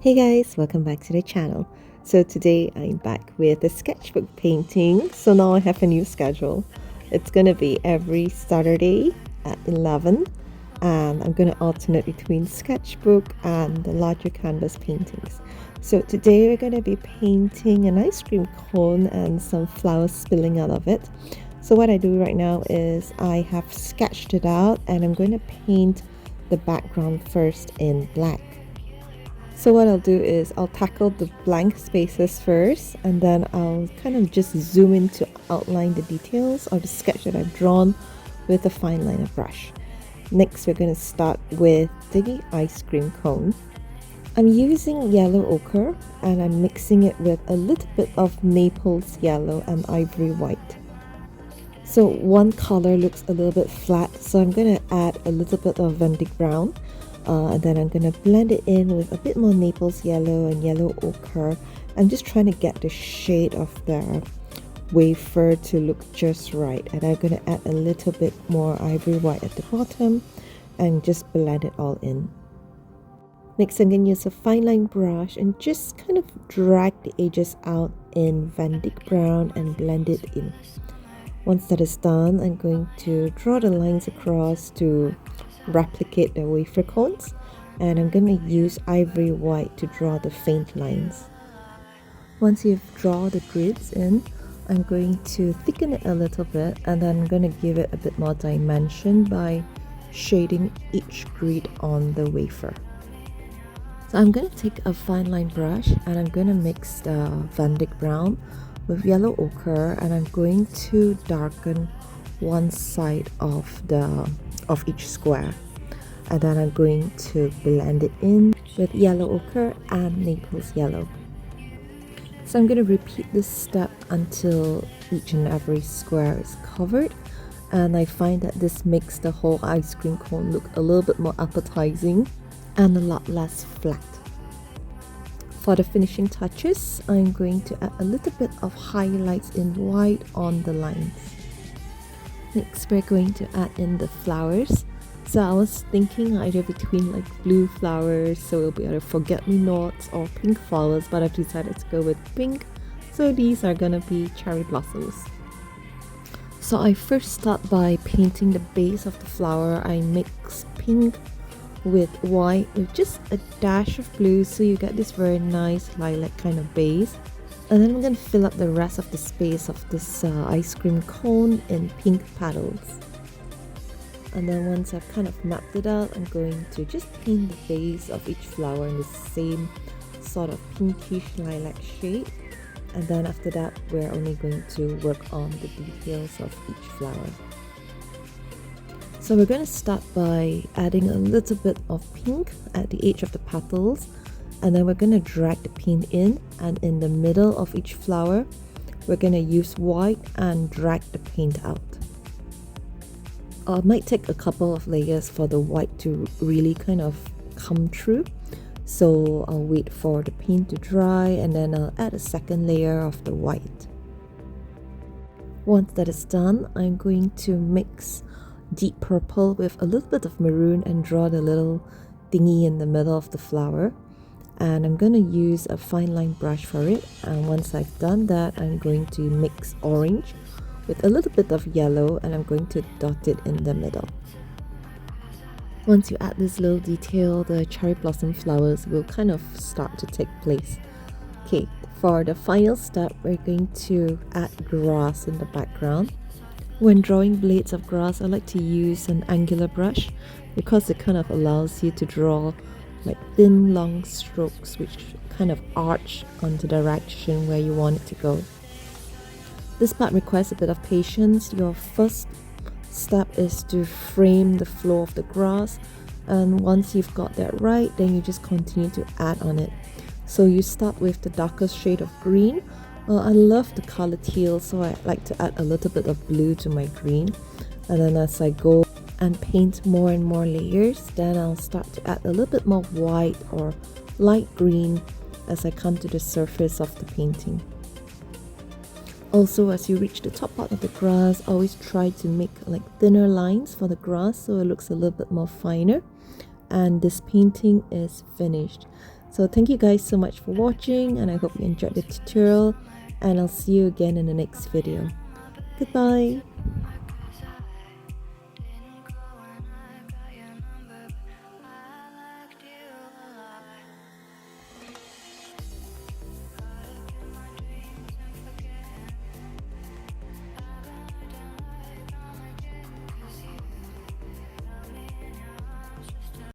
Hey guys, welcome back to the channel. So today I'm back with a sketchbook painting. So now I have a new schedule. It's gonna be every Saturday at 11 and I'm gonna alternate between sketchbook and the larger canvas paintings. So today we're gonna be painting an ice cream cone and some flowers spilling out of it. So what I do right now is I have sketched it out and I'm going to paint the background first in black. So what I'll do is I'll tackle the blank spaces first and then I'll kind of just zoom in to outline the details of the sketch that I've drawn with a fine liner brush. Next we're going to start with the ice cream cone. I'm using yellow ochre and I'm mixing it with a little bit of Naples yellow and ivory white. So one color looks a little bit flat, so I'm going to add a little bit of Vendig brown. And then I'm going to blend it in with a bit more Naples yellow and yellow ochre. I'm just trying to get the shade of the wafer to look just right. And I'm going to add a little bit more ivory white at the bottom and just blend it all in. Next, I'm going to use a fine line brush and just kind of drag the edges out in Vendig brown and blend it in. Once that is done, I'm going to draw the lines across to replicate the wafer cones, and I'm going to use ivory white to draw the faint lines. Once you've drawn the grids in, I'm going to thicken it a little bit and then I'm going to give it a bit more dimension by shading each grid on the wafer. So I'm going to take a fine line brush and I'm going to mix the Vendig brown with yellow ochre and I'm going to darken one side of each square, and then I'm going to blend it in with yellow ochre and Naples yellow. So I'm going to repeat this step until each and every square is covered, and I find that this makes the whole ice cream cone look a little bit more appetizing and a lot less flat. For the finishing touches, I'm going to add a little bit of highlights in white on the lines. Next, we're going to add in the flowers. So I was thinking either between like blue flowers, so it'll be either forget-me-nots or pink flowers, but I've decided to go with pink. So these are gonna be cherry blossoms. So I first start by painting the base of the flower. I mix pink with white with just a dash of blue, so you get this very nice lilac kind of base. And then I'm going to fill up the rest of the space of this ice cream cone in pink petals. And then once I've kind of mapped it out, I'm going to just paint the base of each flower in the same sort of pinkish lilac shade. And then after that, we're only going to work on the details of each flower. So we're going to start by adding a little bit of pink at the edge of the petals. And then we're going to drag the paint in, and in the middle of each flower we're going to use white and drag the paint out. It might take a couple of layers for the white to really kind of come through, so I'll wait for the paint to dry and then I'll add a second layer of the white. Once that is done, I'm going to mix deep purple with a little bit of maroon and draw the little thingy in the middle of the flower. And I'm going to use a fine line brush for it, and once I've done that, I'm going to mix orange with a little bit of yellow and I'm going to dot it in the middle. Once you add this little detail, the cherry blossom flowers will kind of start to take place. Okay, for the final step, we're going to add grass in the background. When drawing blades of grass, I like to use an angular brush because it kind of allows you to draw like thin long strokes which kind of arch onto the direction where you want it to go. This part requires a bit of patience. Your first step is to frame the flow of the grass, and once you've got that right, then you just continue to add on it. So you start with the darkest shade of green. I love the color teal, so I like to add a little bit of blue to my green, and then as I go and paint more and more layers, then I'll start to add a little bit more white or light green as I come to the surface of the painting. Also, as you reach the top part of the grass, always try to make like thinner lines for the grass so it looks a little bit more finer. And this painting is finished. So thank you guys so much for watching, and I hope you enjoyed the tutorial, and I'll see you again in the next video. Goodbye.